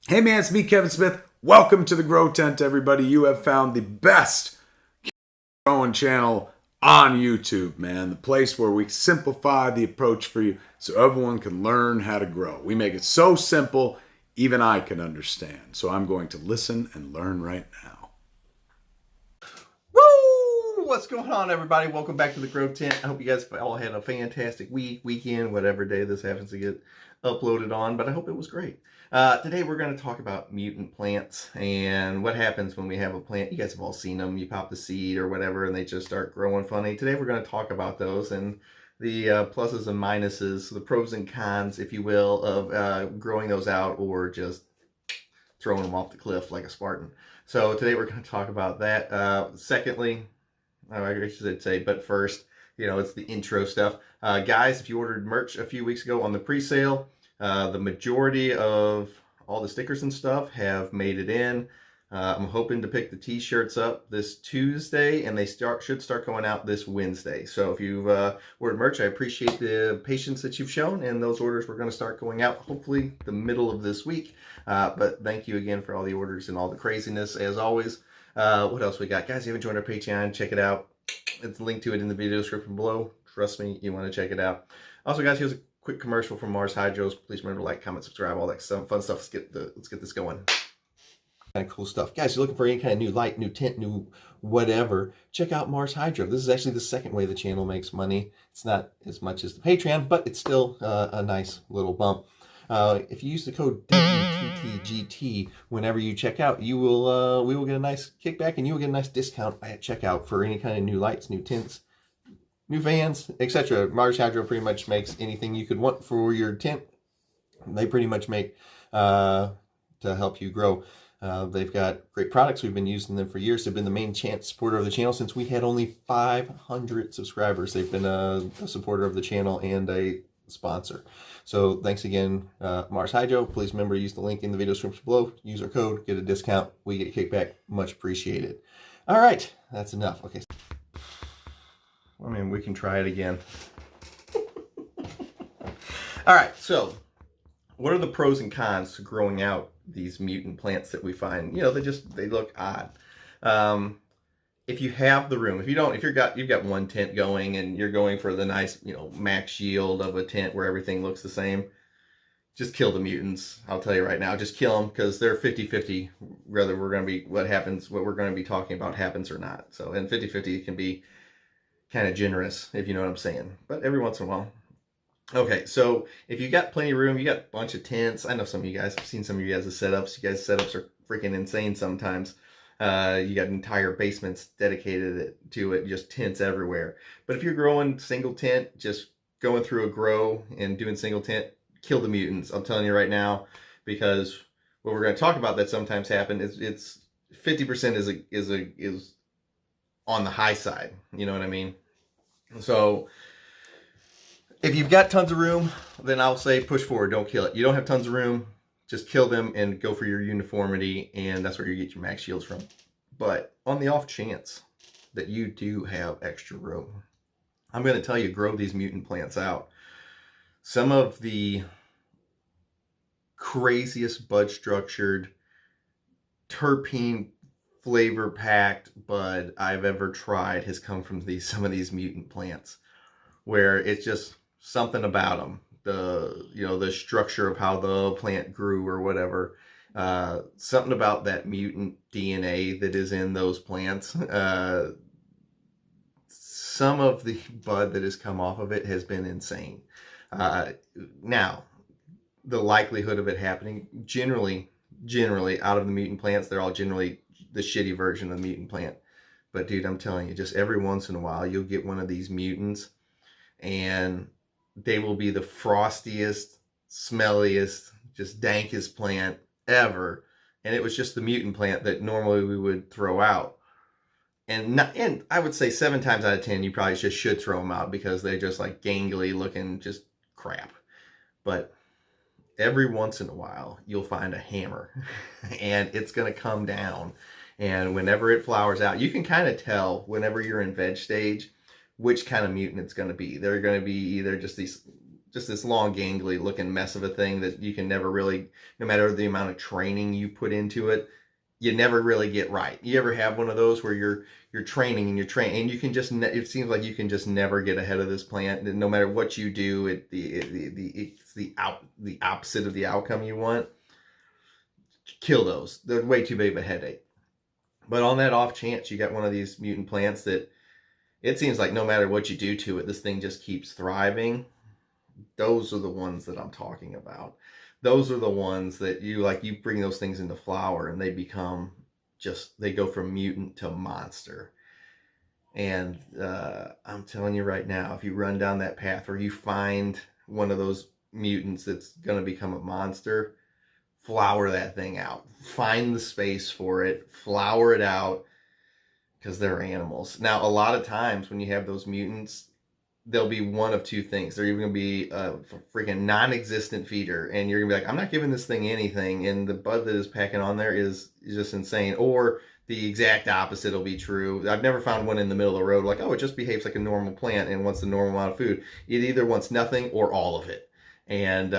Hey man, it's me, Kevin Smith. Welcome to the Growtent, everybody. You have found the best growing channel on YouTube, man. The place where we simplify the approach for you so everyone can learn how to grow. We make it so simple, even I can understand. So I'm going to listen and learn right now. Woo! What's going on, everybody? Welcome back to the Growtent. I hope you guys all had a fantastic weekend, whatever day this happens to get uploaded on, but I hope it was great. Today we're going to talk about mutant plants and what happens when we have a plant. You guys have all seen them. You pop the seed or whatever and they just start growing funny. Today we're going to talk about those and the pluses and minuses, the pros and cons, if you will, of growing those out or just throwing them off the cliff like a Spartan. So today we're going to talk about that. Secondly, I should say, but first, it's the intro stuff. Guys, if you ordered merch a few weeks ago on the pre-sale, the majority of all the stickers and stuff have made it in. I'm hoping to pick the t-shirts up this Tuesday, and they should start going out this Wednesday. So if you've ordered merch, I appreciate the patience that you've shown, and those orders were going to start going out hopefully the middle of this week. But thank you again for all the orders and all the craziness as always. What else we got? Guys, if you haven't joined our Patreon, check it out. It's linked to it in the video description below. Trust me, you want to check it out. Also, guys, here's a quick commercial from Mars Hydros. Please remember to like, comment, subscribe, all that fun stuff. Let's get this going. Kind of cool stuff. Guys, you're looking for any kind of new light, new tint, new whatever, check out Mars Hydro. This is actually the second way the channel makes money. It's not as much as the Patreon, but it's still a nice little bump. If you use the code wttgt whenever you check out, we will get a nice kickback and you will get a nice discount at checkout for any kind of new lights, new tints, new fans, etc. Mars Hydro pretty much makes anything you could want for your tint. They pretty much make to help you grow. They've got great products. We've been using them for years. They've been the main supporter of the channel since we had only 500 subscribers. They've been a supporter of the channel and a sponsor. So thanks again, Mars Hydro. Please remember to use the link in the video description below. Use our code, get a discount. We get kickback. Much appreciated. All right, that's enough. Okay. I mean, we can try it again. All right, so what are the pros and cons to growing out these mutant plants that we find? They look odd. If you have the room, if you've got one tent going and you're going for the nice, max yield of a tent where everything looks the same, just kill the mutants. I'll tell you right now, just kill them because they're 50-50, whether what we're going to be talking about happens or not. So, and 50-50 can be kind of generous, if you know what I'm saying, but every once in a while. Okay, so if you got plenty of room, you got a bunch of tents. I know some of you guys, I've seen some of you guys' setups. You guys' setups are freaking insane sometimes. You got entire basements dedicated to it, just tents everywhere. But if you're growing single tent, just going through a grow and doing single tent, kill the mutants. I'm telling you right now, because what we're going to talk about that sometimes happen is it's 50% is on the high side. You know what I mean? So if you've got tons of room, then I'll say push forward, don't kill it. You don't have tons of room, just kill them and go for your uniformity, and that's where you get your max shields from. But on the off chance that you do have extra room, I'm going to tell you, grow these mutant plants out. Some of the craziest bud structured, terpene flavor packed bud I've ever tried has come from some of these mutant plants, where it's just something about them, the structure of how the plant grew or whatever, something about that mutant DNA that is in those plants. Some of the bud that has come off of it has been insane. Now, the likelihood of it happening, generally out of the mutant plants, they're all generally the shitty version of the mutant plant. But dude, I'm telling you, just every once in a while, you'll get one of these mutants and they will be the frostiest, smelliest, just dankest plant ever. And it was just the mutant plant that normally we would throw out. And I would say 7 times out of 10, you probably just should throw them out because they're just like gangly looking, just crap. But every once in a while, you'll find a hammer and it's going to come down. And whenever it flowers out, you can kind of tell whenever you're in veg stage which kind of mutant it's going to be. They're going to be either just just this long, gangly looking mess of a thing that you can never really, no matter the amount of training you put into it, you never really get right. You ever have one of those where you're training and and you can just, it seems like you can just never get ahead of this plant. No matter what you do, it's the opposite of the outcome you want. Kill those. They're way too big of a headache. But on that off chance you got one of these mutant plants that it seems like no matter what you do to it, this thing just keeps thriving. Those are the ones that I'm talking about. Those are the ones that you bring those things into flower and they become they go from mutant to monster. And I'm telling you right now, if you run down that path where you find one of those mutants that's going to become a monster, flower that thing out. Find the space for it, flower it out, because they're animals. Now, a lot of times when you have those mutants, there'll be one of two things. They're even going to be a freaking non-existent feeder, and you're going to be like, I'm not giving this thing anything, and the bud that is packing on there is just insane. Or the exact opposite will be true. I've never found one in the middle of the road like, oh, it just behaves like a normal plant and wants the normal amount of food. It either wants nothing or all of it. And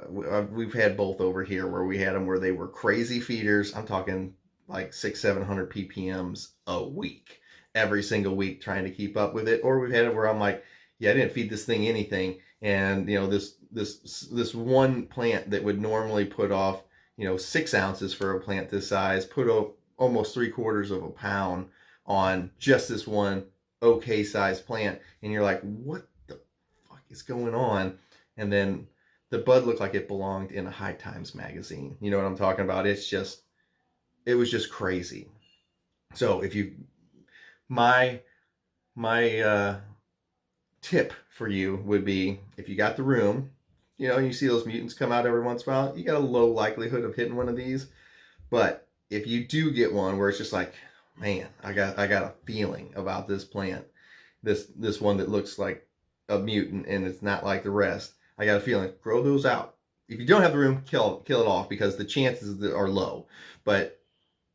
we've had both over here where we had them where they were crazy feeders. I'm talking like 600-700 ppms a week, every single week, trying to keep up with it. Or we've had it where I'm like, yeah, I didn't feed this thing anything, and you know, this one plant that would normally put off, you know, 6 ounces for a plant this size, put up almost 3/4 of a pound on just this one okay sized plant, and you're like, what the fuck is going on? And then the bud looked like it belonged in a High Times magazine. You know what I'm talking about? It was just crazy. So if you, my tip for you would be, if you got the room, you know, you see those mutants come out every once in a while, you got a low likelihood of hitting one of these. But if you do get one where it's just like, man, I got a feeling about this plant, this one that looks like a mutant and it's not like the rest, I got a feeling, grow those out. If you don't have the room, kill it off, because the chances are low. But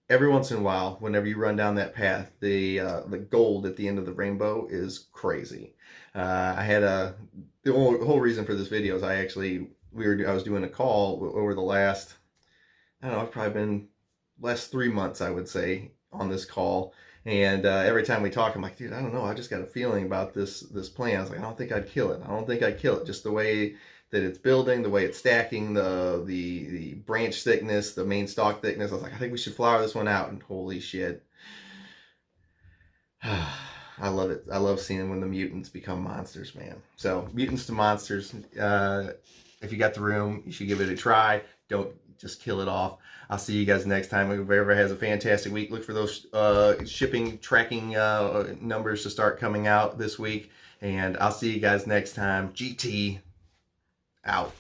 every once in a while, whenever you run down that path, the gold at the end of the rainbow is crazy. I had the whole reason for this video is I was doing a call over the last, I don't know, it's probably been last 3 months, I would say, on this call. And every time we talk, I'm like, dude, I don't know, I just got a feeling about this plant. I was like, I don't think I'd kill it. I don't think I'd kill it. Just the way that it's building, the way it's stacking, the branch thickness, the main stalk thickness. I was like, I think we should flower this one out. And holy shit, I love it. I love seeing when the mutants become monsters, man. So mutants to monsters. If you got the room, you should give it a try. Don't just kill it off. I'll see you guys next time. If everybody has a fantastic week, look for those shipping tracking numbers to start coming out this week. And I'll see you guys next time. GT out.